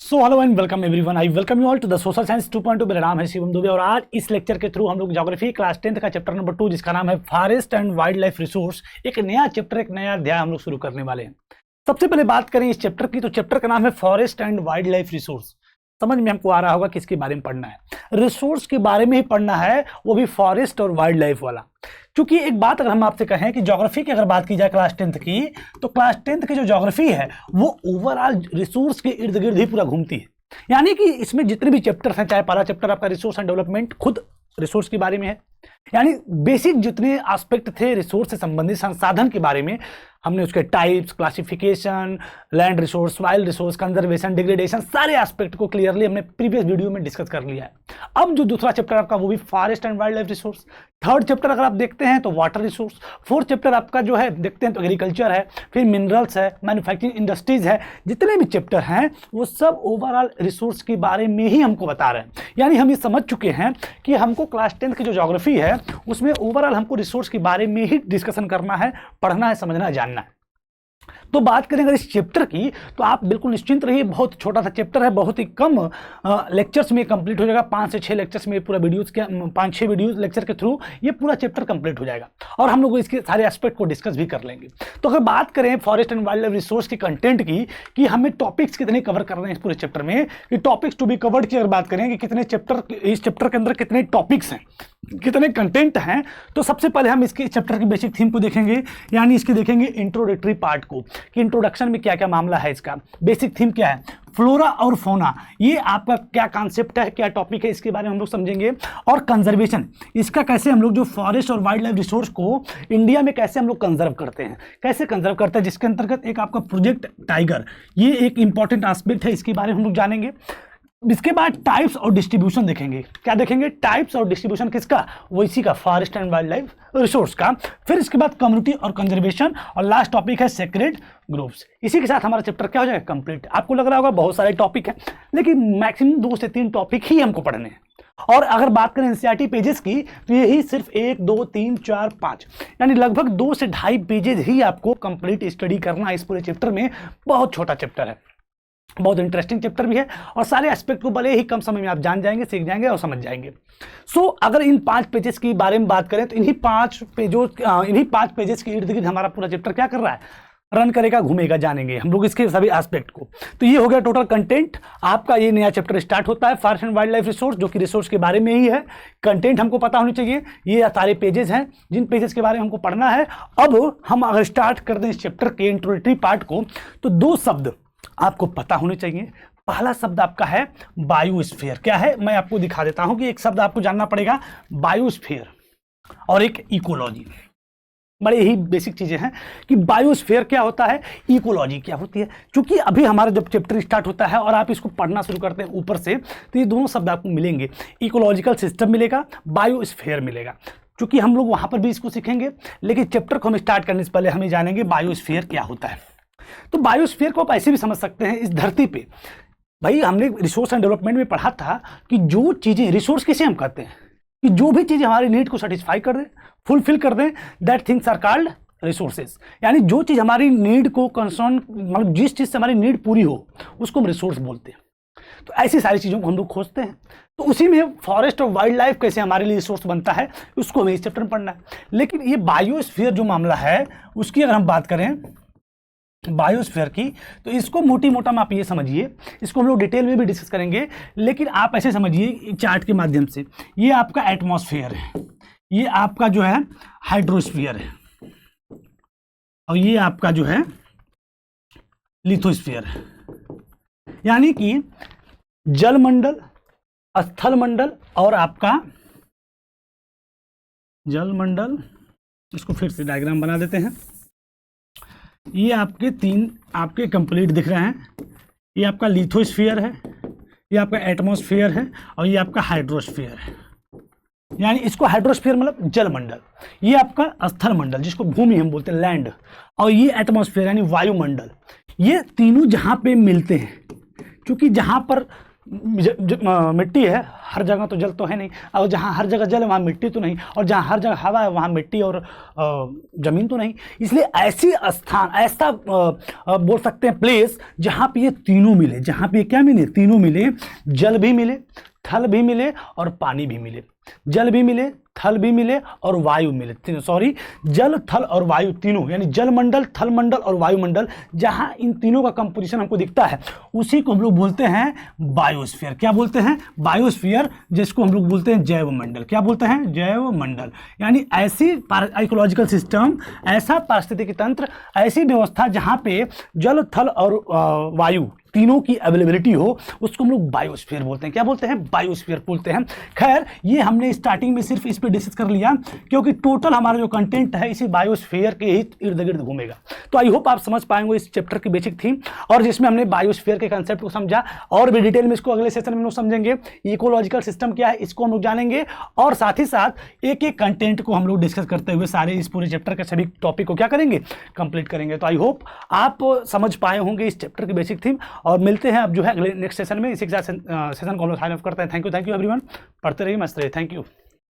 So hello and welcome everyone. I welcome you all to the social science 2.2। मेरा नाम है शिवम दुबे और आज इस लेक्चर के थ्रू हम लोग ज्योग्राफी क्लास 10th का चैप्टर नंबर 2 जिसका नाम है forest and wild life resource, एक नया चैप्टर, एक नया अध्याय हम लोग शुरू करने वाले हैं। सबसे पहले बात करें इस चैप्टर की, तो चैप्टर का नाम है forest and wild life resource. समझ में हमको आ रहा होगा किसके बारे में पढ़ना है, रिसोर्स के बारे में ही पढ़ना है, वो भी फॉरेस्ट और वाइल्ड लाइफ वाला। क्योंकि एक बात अगर हम आपसे कहें कि ज्योग्राफी की अगर बात की जाए क्लास 10th की, तो क्लास 10th की जो ज्योग्राफी है वो ओवरऑल रिसोर्स के इर्द गिर्द ही पूरा घूमती है। यानी कि इसमें जितने भी चैप्टर्स हैं, चाहे पहला चैप्टर आपका रिसोर्स एंड डेवलपमेंट खुद रिसोर्स के बारे में है, यानी बेसिक जितने एस्पेक्ट थे रिसोर्स से संबंधित संसाधन के बारे में, हमने उसके types, classification, land resource, wild resource, conservation, degradation, सारे एस्पेक्ट को क्लियरली हमने प्रीवियस वीडियो में डिस्कस कर लिया है। अब जो दूसरा चैप्टर आपका वो भी forest and wild life resource. Third chapter अगर आप देखते हैं तो वाटर रिसोर्स। फोर्थ चैप्टर आपका जो है देखते हैं तो एग्रीकल्चर है, फिर मिनरल्स है, मैन्युफैक्चरिंग इंडस्ट्रीज है। जितने भी चैप्टर हैं वो सब ओवरऑल रिसोर्स के बारे में ही हमको बता रहे हैं। यानी हम ये समझ चुके हैं कि हमको क्लास 10th की जो ज्योग्राफी है उसमें ओवरऑल हमको रिसोर्स के बारे में ही डिस्कशन करना है, पढ़ना है, समझना है, जानना है। तो बात करें अगर इस चैप्टर की, तो आप बिल्कुल निश्चिंत रहिए, बहुत छोटा सा चैप्टर है, बहुत ही कम लेक्चर्स में कंप्लीट हो जाएगा। 5 से 6 लेक्चर्स में पूरा वीडियोस के 5-6 वीडियोस लेक्चर के थ्रू ये पूरा चैप्टर कंप्लीट हो जाएगा और हम लोग इसके सारे एस्पेक्ट को डिस्कस भी कर लेंगे। तो अगर बात करें forest and wild life resource के कंटेंट की कि हमें टॉपिक्स कितने कवर करने हैं इस पूरे चैप्टर में, कि टॉपिक्स टू बी कवर्ड की अगर बात करें कि कितने चैप्टर, इस चैप्टर के अंदर कितने टॉपिक्स हैं, कितने कंटेंट हैं, तो सबसे पहले हम इसके चैप्टर की बेसिक थीम को देखेंगे, यानी इसके देखेंगे इंट्रोडक्टरी पार्ट को कि इंट्रोडक्शन में क्या क्या मामला है, इसका बेसिक थीम क्या है, फ्लोरा और फोना, ये आपका क्या कॉन्सेप्ट है, क्या टॉपिक है, इसके बारे में हम लोग समझेंगे। और कंजर्वेशन, इसका कैसे हम लोग जो फॉरेस्ट और वाइल्ड लाइफ रिसोर्स को इंडिया में कैसे हम लोग कंजर्व करते हैं, कैसे कंजर्व करते हैं, जिसके अंतर्गत एक आपका प्रोजेक्ट टाइगर, ये एक इंपॉर्टेंट एस्पेक्ट है, इसके बारे में हम लोग जानेंगे। इसके बाद टाइप्स और डिस्ट्रीब्यूशन देखेंगे। क्या देखेंगे? टाइप्स और डिस्ट्रीब्यूशन किसका? वो इसी का, forest and wild life resource का। फिर इसके बाद कम्युनिटी और कंजर्वेशन, और लास्ट टॉपिक है सेक्रेड ग्रुप्स। इसी के साथ हमारा चैप्टर क्या हो जाएगा? कंप्लीट। आपको लग रहा होगा बहुत सारे टॉपिक हैं, लेकिन मैक्सिमम 2 से 3 टॉपिक ही हमको पढ़ने हैं। और अगर बात करें एनसीईआरटी पेजेस की, तो यही सिर्फ 1, 2, 3, 4, 5 यानी लगभग 2 से 2.5 पेजेस ही आपको कंप्लीट स्टडी करना है इस पूरे चैप्टर में। बहुत छोटा चैप्टर है, बहुत इंटरेस्टिंग चैप्टर भी है, और सारे एस्पेक्ट को भले ही कम समय में आप जान जाएंगे, सीख जाएंगे और समझ जाएंगे। अगर इन 5 पेजेस के बारे में बात करें तो इन्हीं 5 पेजेस के इर्द गिर्द हमारा पूरा चैप्टर क्या कर रहा है? रन करेगा, घूमेगा, जानेंगे हम लोग इसके सभी एस्पेक्ट को। तो ये हो गया टोटल कंटेंट। आपका ये नया चैप्टर स्टार्ट होता है forest and wild life resource, जो कि रिसोर्स के बारे में ही है। कंटेंट हमको पता होनी चाहिए, ये सारे पेजेस हैं जिन पेजेस के बारे में हमको पढ़ना है। अब हम अगर स्टार्ट कर दें इस चैप्टर के इंट्रोडक्टरी पार्ट को, तो 2 शब्द आपको पता होने चाहिए। पहला शब्द आपका है बायोस्फीयर। क्या है? मैं आपको दिखा देता हूं कि एक शब्द आपको जानना पड़ेगा, बायोस्फीयर, और एक इकोलॉजी। बड़े ही बेसिक चीजें हैं कि बायोस्फीयर क्या होता है, इकोलॉजी क्या होती है। क्योंकि अभी हमारा जब चैप्टर स्टार्ट होता है और आप इसको पढ़ना शुरू करते हैं ऊपर से, तो ये दोनों शब्द आपको मिलेंगे, इकोलॉजिकल सिस्टम मिलेगा, बायोस्फीयर मिलेगा। क्योंकि हम लोग वहां पर भी इसको सीखेंगे, लेकिन चैप्टर को हम स्टार्ट करने से पहले हमें जानेंगे बायोस्फीयर क्या होता है। तो बायोस्फीयर को आप ऐसे भी समझ सकते हैं, इस धरती पे भाई हमने रिसोर्स एंड डेवलपमेंट में पढ़ा था कि जो चीजें, रिसोर्स किसे हम कहते हैं, कि जो भी चीजें हमारी नीड को सेटिस्फाई कर दें, फुलफिल कर दें, that things are called resources. यानी जो चीज हमारी नीड को कंसर्न, मतलब जिस चीज से हमारी नीड पूरी हो, उसको हम रिसोर्स बोलते हैं। तो ऐसी सारी चीजों को हम लोग खोजते हैं। तो उसी में फॉरेस्ट और वाइल्ड लाइफ कैसे हमारे लिए रिसोर्स बनता है, उसको हमें इस चैप्टर में पढ़ना है। लेकिन ये बायोस्फीयर जो मामला है, उसकी अगर हम बात करें बायोस्फीयर की, तो इसको मोटी मोटा में आप ये समझिए, इसको हम लोग डिटेल में भी डिस्कस करेंगे, लेकिन आप ऐसे समझिए चार्ट के माध्यम से, ये आपका एटमॉस्फेयर है, ये आपका जो है हाइड्रोस्फीयर है, और ये आपका जो है लिथोस्फीयर है। यानी कि जल मंडल, स्थल मंडल और आपका जल मंडल, इसको फिर से डायग्राम बना देते हैं। ये आपके 3 आपके कंप्लीट दिख रहे हैं। ये आपका लिथोस्फीयर है, ये आपका एटमॉस्फेयर है, और ये आपका हाइड्रोस्फीयर है। यानी इसको हाइड्रोस्फीयर मतलब जल मंडल, ये आपका स्थल मंडल जिसको भूमि हम बोलते हैं, लैंड, और ये एटमॉस्फेयर यानी वायुमंडल। ये तीनों जहां पे मिलते हैं, क्योंकि जहां पर मिट्टी है, हर जगह तो जल तो है नहीं, और जहाँ हर जगह जल है वहाँ मिट्टी तो नहीं, और जहाँ हर जगह हवा है वहाँ मिट्टी और ज़मीन तो नहीं। इसलिए ऐसी स्थान, ऐसा बोल सकते हैं प्लेस जहाँ पे ये तीनों मिले, जहाँ पे क्या मिले, तीनों मिले, जल भी मिले, थल भी मिले और पानी भी मिले, जल भी मिले, थल भी मिले और वायु मिले, सॉरी, जल थल और वायु तीनों, यानी जल मंडल, थल मंडल और वायुमंडल, जहां इन तीनों का कंपोजिशन हमको दिखता है उसी को हम लोग बोलते हैं बायोस्फीयर। क्या बोलते हैं? बायोस्फीयर, जिसको हम लोग बोलते हैं जैव मंडल। क्या बोलते हैं? जैव मंडल। यानी ऐसी इकोलॉजिकल सिस्टम, ऐसा पारिस्थितिकी तंत्र, ऐसी व्यवस्था जहां पे जल, थल और वायु तीनों की अवेलेबिलिटी हो, उसको हम लोग बायोस्फीयर बोलते हैं। क्या बोलते हैं? बायोस्फीयर बोलते हैं। खैर, ये हमने स्टार्टिंग में सिर्फ इस पे डिस्कस कर लिया, क्योंकि टोटल हमारा जो कंटेंट है इसी बायोस्फीयर के ही इर्द गिर्द घूमेगा। तो आई होप आप समझ पाएंगे इस चैप्टर की बेसिक थीम, और जिसमें हमने बायोस्फीयर के कंसेप्ट को समझा, और भी डिटेल में इसको अगले सेशन में हम लोग समझेंगे। इकोलॉजिकल सिस्टम क्या है इसको हम लोग जानेंगे, और साथ ही साथ एक एक कंटेंट को हम लोग डिस्कस करते हुए सारे इस पूरे चैप्टर के सभी टॉपिक को क्या करेंगे? कंप्लीट करेंगे। तो आई होप आप समझ पाए होंगे इस चैप्टर की बेसिक थीम, और मिलते हैं अब जो है अगले नेक्स्ट सेशन में। इसी के साथ सेशन को हम लोग साइन ऑफ करते हैं। Thank you everyone. पढ़ते रहिए, मस्त रहिए। Thank you.